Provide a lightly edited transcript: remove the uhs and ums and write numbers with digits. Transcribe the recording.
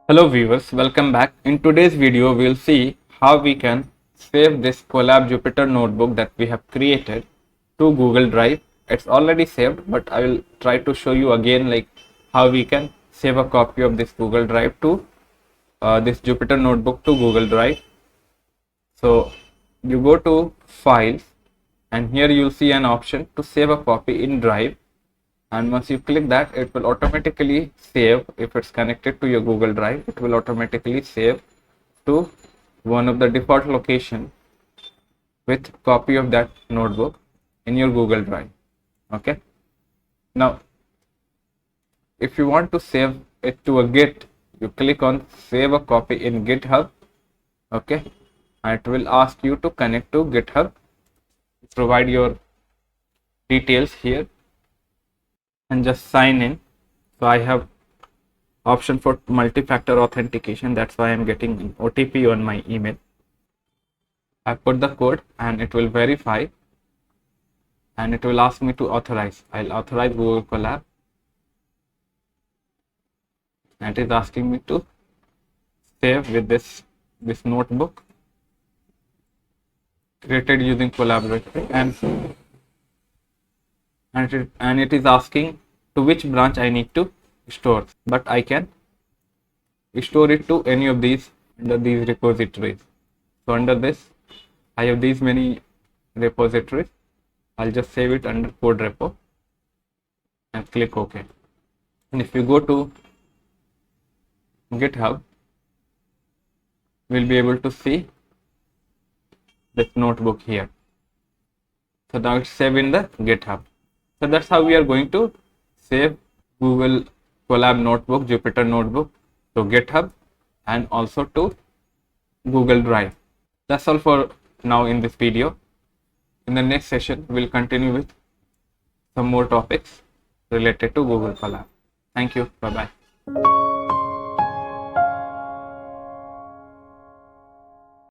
Hello viewers, welcome back. In today's video, we'll see how we can save this Colab Jupyter notebook that we have created to Google Drive. It's already saved, but I will try to show you again like how we can save a copy of this Google Drive to this Jupyter notebook to Google Drive. So you go to Files, and here you'll see an option to save a copy in Drive. And once you click that, it will automatically save. If it's connected to your Google Drive, it will automatically save to one of the default location with copy of that notebook in your Google Drive. Okay, now if you want to save it to a Git, you click on save a copy in GitHub. Okay, and it will ask you to connect to GitHub, provide your details here and just sign in. So I have option for multi-factor authentication, that's why I'm getting an OTP on my email. I put the code and it will verify and it will ask me to authorize. I'll authorize Google Colab, and it is asking me to save with this notebook created using collaborative, and it is asking to which branch I need to store, but I can store it to any of these under these repositories. So under this I have these many repositories. I'll just save it under code repo and click OK. And if you go to GitHub, we'll be able to see this notebook here. So now it's saved in the GitHub. So that's how we are going to save Google Colab notebook, Jupyter notebook to GitHub and also to Google Drive. That's all for now in this video. In the next session, we'll continue with some more topics related to Google Colab. Thank you. Bye-bye.